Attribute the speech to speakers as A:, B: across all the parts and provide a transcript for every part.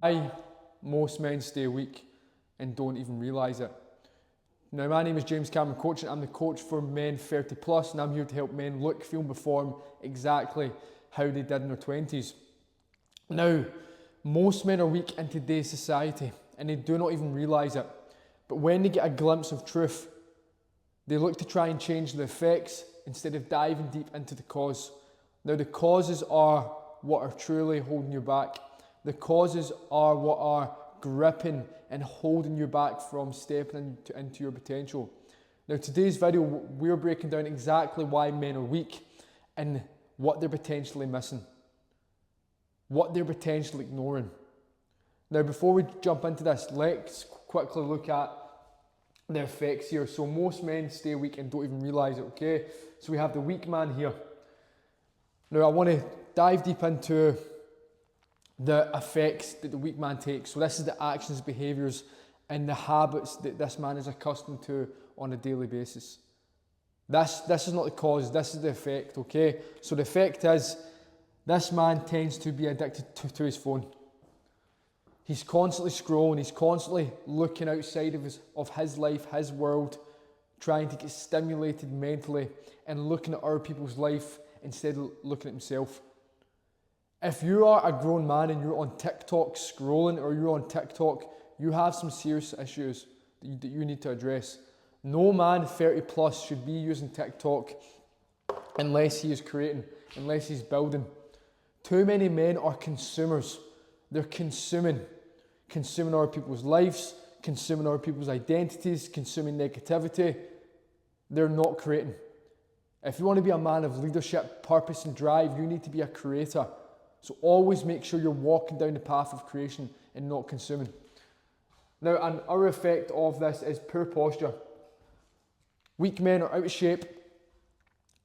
A: Why most men stay weak and don't even realise it. Now, my name is James Cameron Coaching. I'm the coach for men 30 plus, and I'm here to help men look, feel and perform exactly how they did in their 20s. Now, most men are weak in today's society and they do not even realise it. But when they get a glimpse of truth, they look to try and change the effects instead of diving deep into the cause. Now, the causes are what are truly holding you back. The causes are what are gripping and holding you back from stepping into your potential. Now, today's video, we're breaking down exactly why men are weak and what they're potentially missing, what they're potentially ignoring. Now, before we jump into this, let's quickly look at the effects here. So most men stay weak and don't even realise it, okay? So we have the weak man here. Now, I want to dive deep into the effects that the weak man takes. So this is the actions, behaviours and the habits that this man is accustomed to on a daily basis. This is not the cause, this is the effect, okay? So the effect is this man tends to be addicted to his phone. He's constantly scrolling, he's constantly looking outside of his life, his world, trying to get stimulated mentally and looking at other people's life instead of looking at himself. If you are a grown man and you're on TikTok scrolling or you're on TikTok, you have some serious issues that you need to address. No man 30 plus should be using TikTok unless he is creating, unless he's building. Too many men are consumers. They're consuming other people's lives, consuming other people's identities, consuming negativity. They're not creating. If you want to be a man of leadership, purpose and drive, you need to be a creator. So always make sure you're walking down the path of creation and not consuming. Now, another effect of this is poor posture. Weak men are out of shape.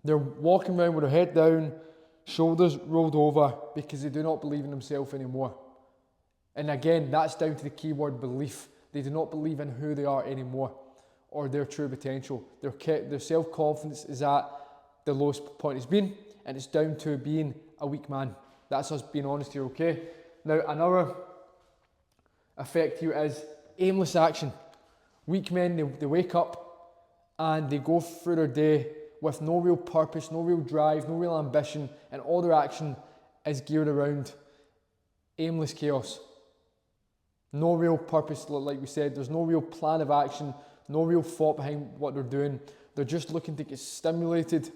A: They're walking around with their head down, shoulders rolled over because they do not believe in themselves anymore. And again, that's down to the keyword belief. They do not believe in who they are anymore or their true potential. Their self-confidence is at the lowest point it's been, and it's down to being a weak man. That's us being honest here, okay? Now, another effect here is aimless action. Weak men, they wake up and they go through their day with no real purpose, no real drive, no real ambition, and all their action is geared around aimless chaos. No real purpose, like we said, there's no real plan of action, no real thought behind what they're doing. They're just looking to get stimulated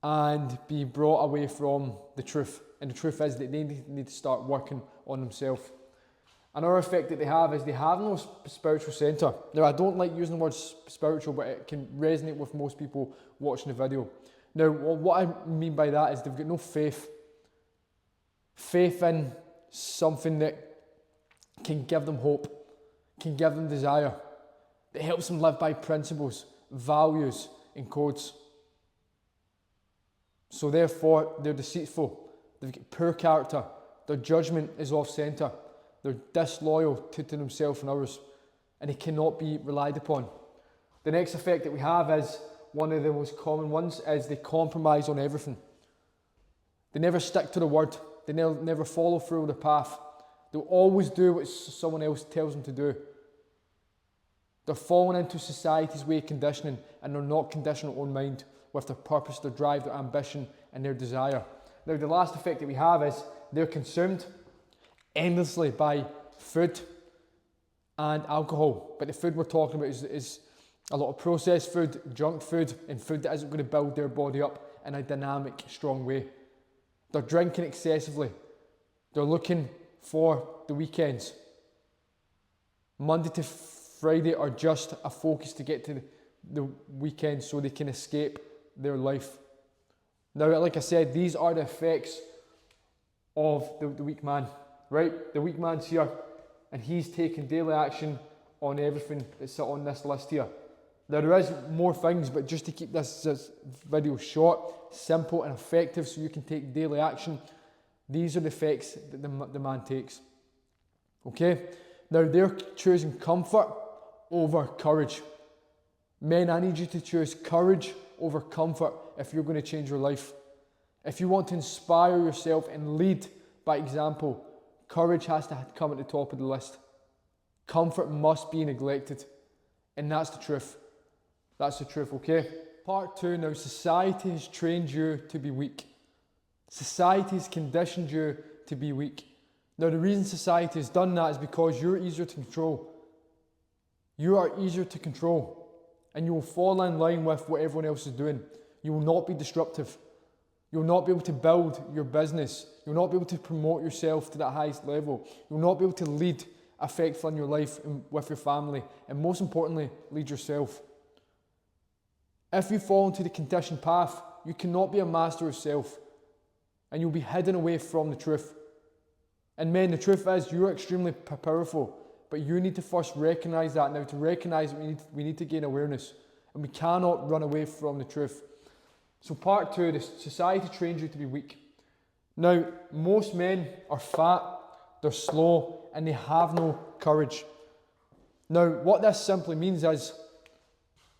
A: and be brought away from the truth. And the truth is that they need to start working on themselves. Another effect that they have is they have no spiritual centre. Now, I don't like using the word spiritual, but it can resonate with most people watching the video. Now, what I mean by that is they've got no faith. Faith in something that can give them hope, can give them desire, that helps them live by principles, values and codes. So therefore, they're deceitful, they've got poor character, their judgment is off-centre, they're disloyal to themselves and others, and they cannot be relied upon. The next effect that we have is, one of the most common ones, is they compromise on everything. They never stick to the word, they never follow through the path. They'll always do what someone else tells them to do. They're falling into society's way of conditioning, and they're not conditioning their own mind with their purpose, their drive, their ambition and their desire. Now, the last effect that we have is they're consumed endlessly by food and alcohol. But the food we're talking about is a lot of processed food, junk food, and food that isn't going to build their body up in a dynamic, strong way. They're drinking excessively. They're looking for the weekends. Monday to Friday are just a focus to get to the weekend so they can escape their life. Now, like I said, these are the effects of the weak man, right? The weak man's here and he's taking daily action on everything that's on this list here. Now, there is more things, but just to keep this video short, simple and effective so you can take daily action, these are the effects that the man takes. Okay? Now, they're choosing comfort over courage. Men, I need you to choose courage over comfort if you're going to change your life. If you want to inspire yourself and lead by example, Courage has to come at the top of the list. Comfort must be neglected. And that's the truth. That's the truth, okay? Part 2 now. Society has trained you to be weak. Society has conditioned you to be weak. Now, the reason society has done that is because you're easier to control. You are easier to control. And you will fall in line with what everyone else is doing. You will not be disruptive. You'll not be able to build your business. You'll not be able to promote yourself to that highest level. You'll not be able to lead effectively in your life and with your family. And most importantly, lead yourself. If you fall into the conditioned path, you cannot be a master of self. And you'll be hidden away from the truth. And men, the truth is, you're extremely powerful. But you need to first recognize that. Now, to recognize it, we need to gain awareness. And we cannot run away from the truth. So part 2, the society trains you to be weak. Now, most men are fat, they're slow, and they have no courage. Now, what this simply means is,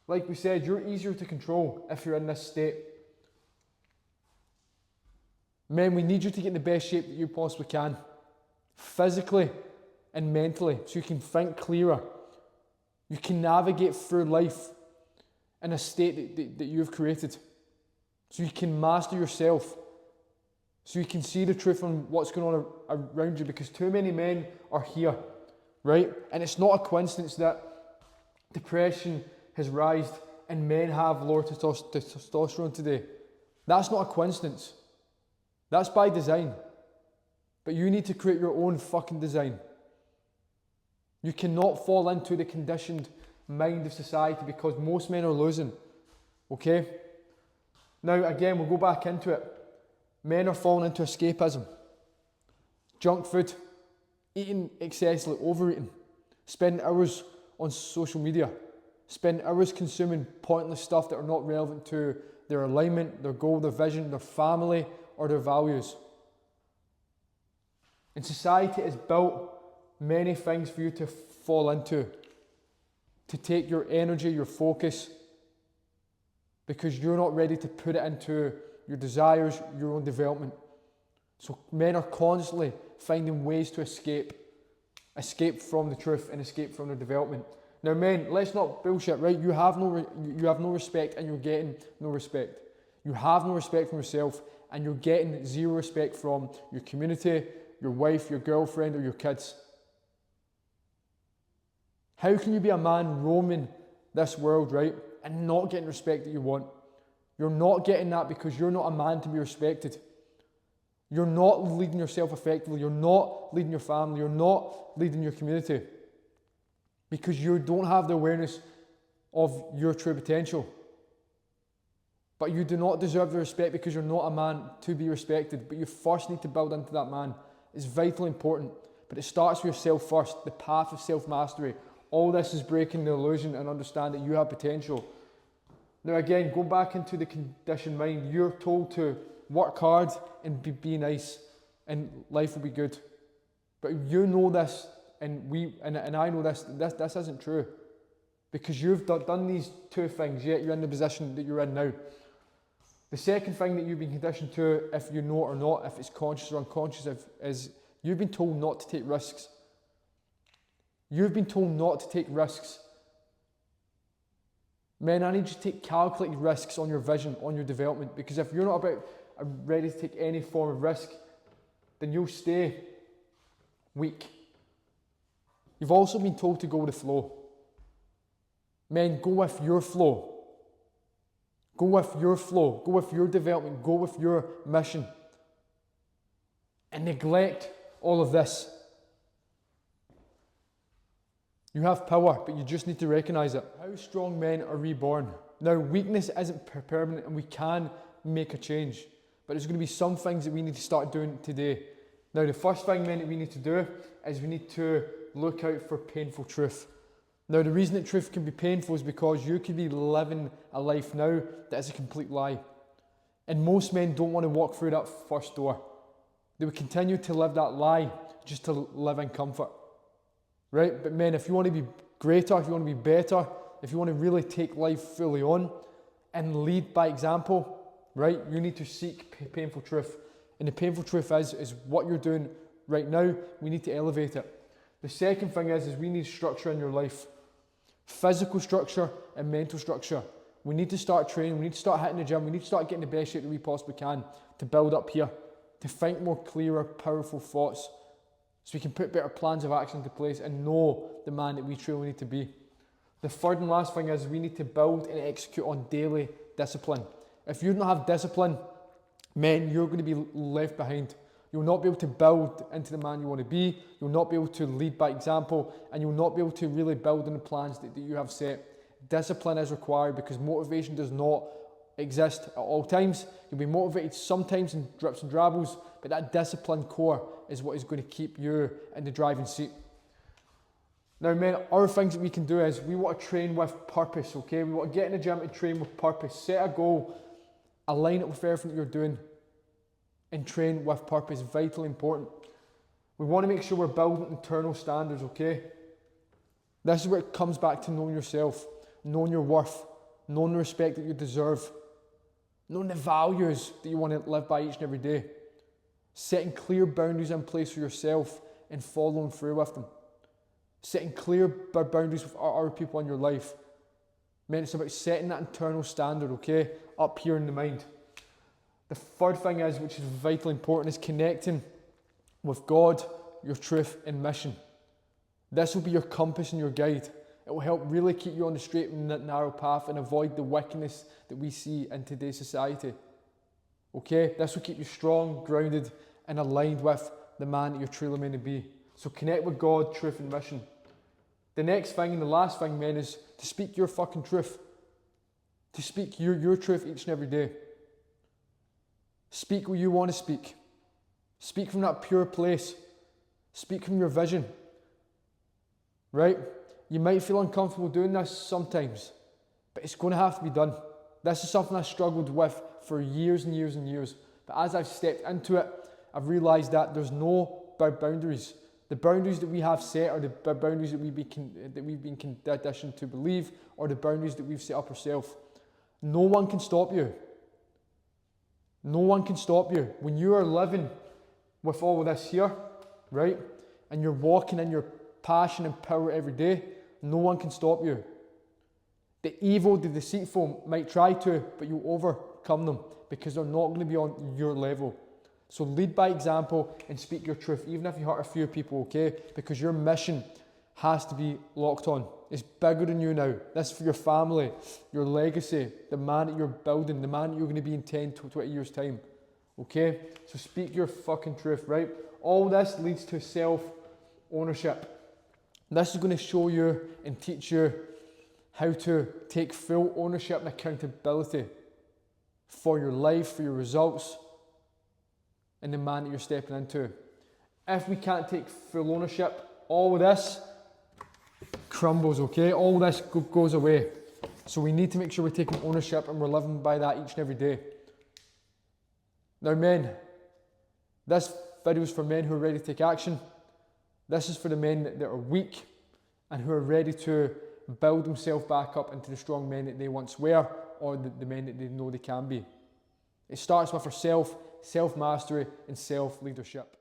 A: like we said, you're easier to control if you're in this state. Men, we need you to get in the best shape that you possibly can. Physically and mentally, so you can think clearer. You can navigate through life in a state that you've created. So you can master yourself. So you can see the truth on what's going on around you, because too many men are here, right? And it's not a coincidence that depression has risen and men have lower testosterone today. That's not a coincidence. That's by design. But you need to create your own fucking design. You cannot fall into the conditioned mind of society, because most men are losing. Okay? Now, again, we'll go back into it. Men are falling into escapism. Junk food, eating excessively, overeating, spending hours on social media, spending hours consuming pointless stuff that are not relevant to their alignment, their goal, their vision, their family, or their values. And society has built many things for you to fall into, to take your energy, your focus, because you're not ready to put it into your desires, your own development. So men are constantly finding ways to escape from the truth and escape from their development. Now, men, let's not bullshit, right? You have no respect, and you're getting no respect. You have no respect from yourself, and you're getting zero respect from your community, your wife, your girlfriend, or your kids. How can you be a man roaming this world, right, and not getting respect that you want? You're not getting that because you're not a man to be respected. You're not leading yourself effectively. You're not leading your family. You're not leading your community, because you don't have the awareness of your true potential. But you do not deserve the respect because you're not a man to be respected. But you first need to build into that man. It's vitally important. But it starts with yourself first, the path of self-mastery. All this is breaking the illusion and understand that you have potential. Now again, go back into the conditioned mind. You're told to work hard and be nice, and life will be good. But you know this, and I know this isn't true. Because you've done these two things, yet you're in the position that you're in now. The second thing that you've been conditioned to, if you know it or not, if it's conscious or unconscious, is you've been told not to take risks. You've been told not to take risks. Men, I need you to take calculated risks on your vision, on your development, because if you're not ready to take any form of risk, then you'll stay weak. You've also been told to go with the flow. Men, go with your flow. Go with your flow. Go with your development. Go with your mission. And neglect all of this. You have power, but you just need to recognize it. How strong men are reborn. Now, weakness isn't permanent, and we can make a change. But there's going to be some things that we need to start doing today. Now, the first thing, men, that we need to do is we need to look out for painful truth. Now, the reason that truth can be painful is because you could be living a life now that is a complete lie. And most men don't want to walk through that first door. They would continue to live that lie just to live in comfort. Right? But men, if you want to be greater, if you want to be better, if you want to really take life fully on and lead by example, right, you need to seek painful truth. And the painful truth is what you're doing right now, we need to elevate it. The second thing is we need structure in your life. Physical structure and mental structure. We need to start training, we need to start hitting the gym, we need to start getting the best shape that we possibly can to build up here, to think more clearer, powerful thoughts, so we can put better plans of action into place and know the man that we truly need to be. The third and last thing is we need to build and execute on daily discipline. If you don't have discipline, men, you're going to be left behind. You'll not be able to build into the man you want to be, you'll not be able to lead by example, and you'll not be able to really build on the plans that you have set. Discipline is required because motivation does not exist at all times. You'll be motivated sometimes in drips and drabbles, but that disciplined core is what is going to keep you in the driving seat. Now, men, other things that we can do is we want to train with purpose, okay? We want to get in the gym and train with purpose. Set a goal, align it with everything that you're doing, and train with purpose. Vitally important. We want to make sure we're building internal standards, okay? This is where it comes back to knowing yourself, knowing your worth, knowing the respect that you deserve, knowing the values that you want to live by each and every day, setting clear boundaries in place for yourself and following through with them, setting clear boundaries with other people in your life. Man, it's about setting that internal standard, okay, up here in the mind. The third thing is, which is vitally important, is connecting with God, your truth and mission. This will be your compass and your guide. It will help really keep you on the straight and narrow path and avoid the wickedness that we see in today's society. Okay? This will keep you strong, grounded and aligned with the man that you're truly meant to be. So connect with God, truth and mission. The next thing and the last thing, men, is to speak your fucking truth. To speak your truth each and every day. Speak what you want to speak. Speak from that pure place. Speak from your vision. Right? You might feel uncomfortable doing this sometimes, but it's going to have to be done. This is something I struggled with for years and years and years. But as I've stepped into it, I've realised that there's no boundaries. The boundaries that we have set are the boundaries that we've been conditioned to believe, or the boundaries that we've set up ourselves. No one can stop you. No one can stop you. When you are living with all of this here, right, and you're walking in your passion and power every day, no one can stop you. The evil, the deceitful might try to, but you overcome them because they're not going to be on your level. So lead by example and speak your truth, even if you hurt a few people, okay? Because your mission has to be locked on. It's bigger than you now. This is for your family, your legacy, the man that you're building, the man that you're going to be in 10 to 20 years' time. Okay? So speak your fucking truth, right? All this leads to self-ownership. This is going to show you and teach you how to take full ownership and accountability for your life, for your results, and the man that you're stepping into. If we can't take full ownership, all of this crumbles, okay? All this goes away. So we need to make sure we're taking ownership and we're living by that each and every day. Now, men, this video is for men who are ready to take action. This is for the men that are weak and who are ready to build themselves back up into the strong men that they once were, or the men that they know they can be. It starts with ourself, self-mastery and self-leadership.